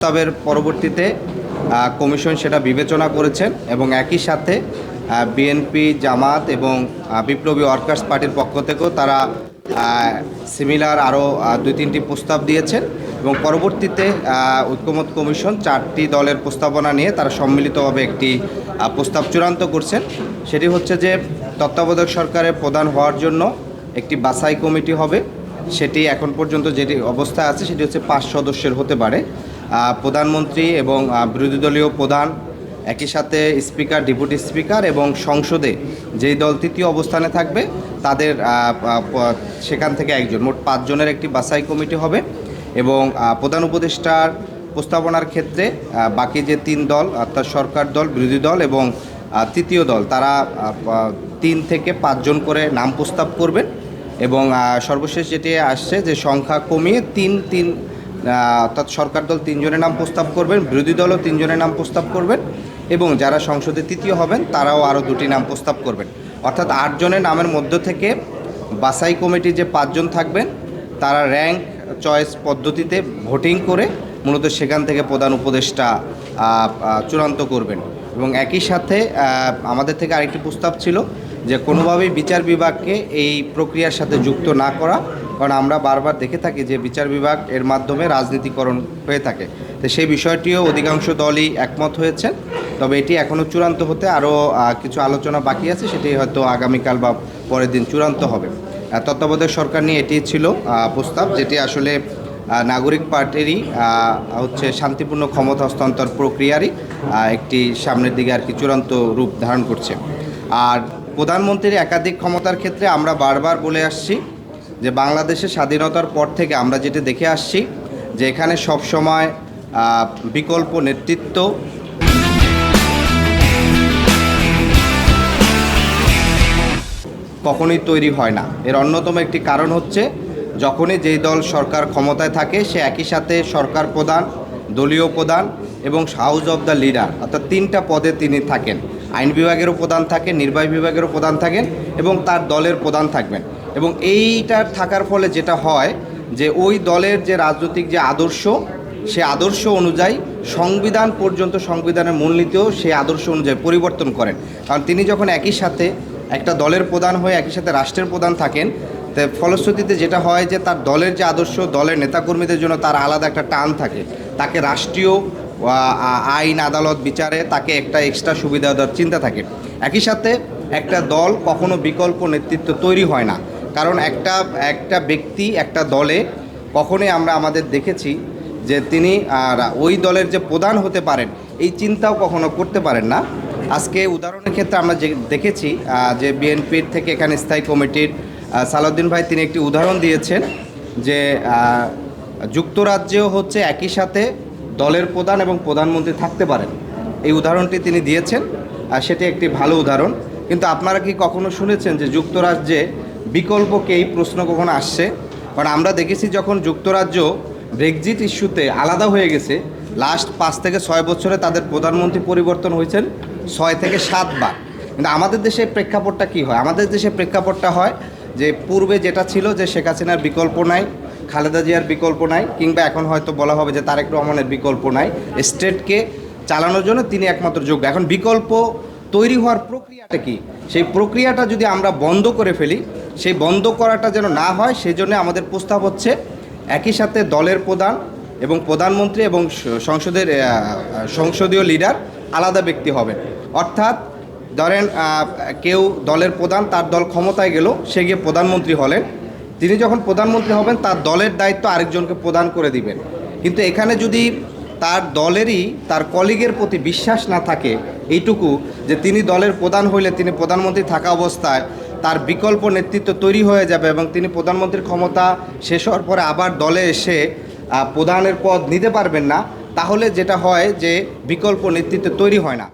প্রস্তাবের পরবর্তীতে কমিশন সেটা বিবেচনা করেছেন এবং একই সাথে বিএনপি, জামাত এবং বিপ্লবী ওয়ার্কার্স পার্টির পক্ষ থেকেও তারা সিমিলার আরও 2-3টি প্রস্তাব দিয়েছেন এবং পরবর্তীতে ঐক্যমত কমিশন 4টি দলের প্রস্তাবনা নিয়ে তারা সম্মিলিতভাবে একটি প্রস্তাব চূড়ান্ত করছেন। সেটি হচ্ছে যে তত্ত্বাবধায়ক সরকারের প্রধান হওয়ার জন্য একটি বাছাই কমিটি হবে। সেটি এখন পর্যন্ত যেটি অবস্থায় আছে সেটি হচ্ছে 5 সদস্যের হতে পারে। প্রধানমন্ত্রী এবং বিরোধী দলীয় প্রধান, একই সাথে স্পিকার, ডেপুটি স্পিকার এবং সংসদে যেই দল তৃতীয় অবস্থানে থাকবে তাদের সেখান থেকে একজন, মোট 5 জনের একটি বাছাই কমিটি হবে। এবং প্রধান উপদেষ্টার প্রস্তাবনার ক্ষেত্রে বাকি যে 3 দল অর্থাৎ সরকার দল, বিরোধী দল এবং তৃতীয় দল তারা 3 থেকে 5 জন করে নাম প্রস্তাব করবেন এবং সর্বশেষ যেটি আসছে যে সংখ্যা কমিয়ে 3 অর্থাৎ সরকার দল 3 জনের নাম প্রস্তাব করবেন, বিরোধী দলও 3 জনের নাম প্রস্তাব করবেন এবং যারা সংসদে তৃতীয় হবেন তারাও আরও 2টি নাম প্রস্তাব করবেন। অর্থাৎ 8 জনের নামের মধ্য থেকে বাছাই কমিটির যে 5 জন থাকবেন তারা র্যাঙ্ক চয়েস পদ্ধতিতে ভোটিং করে মূলত সেখান থেকে প্রধান উপদেষ্টা চূড়ান্ত করবেন। এবং একই সাথে আমাদের থেকে আরেকটি প্রস্তাব ছিল যে কোনোভাবেই বিচার বিভাগকে এই প্রক্রিয়ার সাথে যুক্ত না করা, কারণ আমরা বারবার দেখে থাকি যে বিচার বিভাগ এর মাধ্যমে রাজনীতিকরণ হয়ে থাকে। তো সেই বিষয়টিও অধিকাংশ দলই একমত হয়েছেন, তবে এটি এখনও চূড়ান্ত হতে আরও কিছু আলোচনা বাকি আছে, সেটি হয়তো আগামীকাল বা পরের দিন চূড়ান্ত হবে। তত্ত্বাবধায়ক সরকার নিয়ে এটি ছিল প্রস্তাব, যেটি আসলে নাগরিক পার্টিরই হচ্ছে শান্তিপূর্ণ ক্ষমতা হস্তান্তর প্রক্রিয়ারই একটি সামনের দিকে আর কি চূড়ান্ত রূপ ধারণ করছে। আর প্রধানমন্ত্রীর একাধিক ক্ষমতার ক্ষেত্রে আমরা বারবার বলে আসছি যে বাংলাদেশের স্বাধীনতার পর থেকে আমরা যেটা দেখে আসছি যে এখানে সবসময় বিকল্প নেতৃত্ব কখনোই তৈরি হয় না। এর অন্যতম একটি কারণ হচ্ছে যখনই যেই দল সরকার ক্ষমতায় থাকে সে একই সাথে সরকার প্রধান, দলীয় প্রধান এবং হাউস অব দ্য লিডার অর্থাৎ 3টা পদে তিনি থাকেন। আইন বিভাগেরও প্রধান থাকেন, নির্বাহী বিভাগেরও প্রধান থাকেন এবং তার দলের প্রধান থাকবেন। এবং এইটার থাকার ফলে যেটা হয় যে ওই দলের যে রাজনৈতিক যে আদর্শ, সে আদর্শ অনুযায়ী সংবিধান পর্যন্ত, সংবিধানের মূলনীতিও সেই আদর্শ অনুযায়ী পরিবর্তন করেন। কারণ তিনি যখন একই সাথে একটা দলের প্রধান হয়ে একই সাথে রাষ্ট্রের প্রধান থাকেন, তো ফলশ্রুতিতে যেটা হয় যে তার দলের যে আদর্শ, দলের নেতাকর্মীদের জন্য তার আলাদা একটা টান থাকে, তাকে রাষ্ট্রীয় আইন আদালত বিচারে তাকে একটা এক্সট্রা সুবিধা দেওয়ার চিন্তা থাকে। একই সাথে একটা দল কখনো বিকল্প নেতৃত্ব তৈরি হয় না, কারণ একটা ব্যক্তি একটা দলে কখনোই আমরা আমাদের দেখেছি যে তিনি ওই দলের যে প্রধান হতে পারেন এই চিন্তাও কখনো করতে পারেন না। আজকে উদাহরণের ক্ষেত্রে আমরা যে দেখেছি যে বিএনপির থেকে এখানে স্থায়ী কমিটির সালাউদ্দিন ভাই তিনি একটি উদাহরণ দিয়েছেন যে যুক্তরাজ্যেও হচ্ছে একই সাথে দলের প্রধান এবং প্রধানমন্ত্রী থাকতে পারেন। এই উদাহরণটি তিনি দিয়েছেন আর সেটি একটি ভালো উদাহরণ। কিন্তু আপনারা কি কখনো শুনেছেন যে যুক্তরাজ্যে বিকল্পকে এই প্রশ্ন কখনো আসছে? কারণ আমরা দেখেছি যখন যুক্তরাজ্য ব্রেক্সিট ইস্যুতে আলাদা হয়ে গেছে, লাস্ট 5 থেকে 6 বছরে তাদের প্রধানমন্ত্রী পরিবর্তন হয়েছেন 6 থেকে 7 বার। কিন্তু আমাদের দেশে প্রেক্ষাপটটা কি হয়? আমাদের দেশে প্রেক্ষাপটটা হয় যে পূর্বে যেটা ছিল যে শেখ হাসিনার বিকল্প নাই, খালেদা জিয়ার বিকল্প নাই, কিংবা এখন হয়তো বলা হবে যে তারেক রহমানের বিকল্প নাই, স্টেটকে চালানোর জন্য তিনি একমাত্র যোগ্য। এখন বিকল্প তৈরি হওয়ার প্রক্রিয়াটা কি? সেই প্রক্রিয়াটা যদি আমরা বন্ধ করে ফেলি, সেই বন্ধ করাটা যেন না হয় সেই জন্য আমাদের প্রস্তাব হচ্ছে একই সাথে দলের প্রধান এবং প্রধানমন্ত্রী এবং সংসদীয় লিডার আলাদা ব্যক্তি হবেন। অর্থাৎ ধরেন কেউ দলের প্রধান, তার দল ক্ষমতায় গেল, সে গিয়ে প্রধানমন্ত্রী হলেন, তিনি যখন প্রধানমন্ত্রী হবেন তার দলের দায়িত্ব আরেকজনকে প্রদান করে দিবেন। কিন্তু এখানে যদি তার দলেরই তার কলিগের প্রতি বিশ্বাস না থাকে এইটুকু যে তিনি দলের প্রধান হইলে তিনি প্রধানমন্ত্রী থাকা অবস্থায় তার বিকল্প নেতৃত্ব তৈরি হয়ে যাবে এবং তিনি প্রধানমন্ত্রীর ক্ষমতা শেষ হওয়ার পরে আবার দলে এসে প্রধানের পদ নিতে পারবেন না, তাহলে যেটা হয় যে বিকল্প নেতৃত্ব তৈরি হয় না।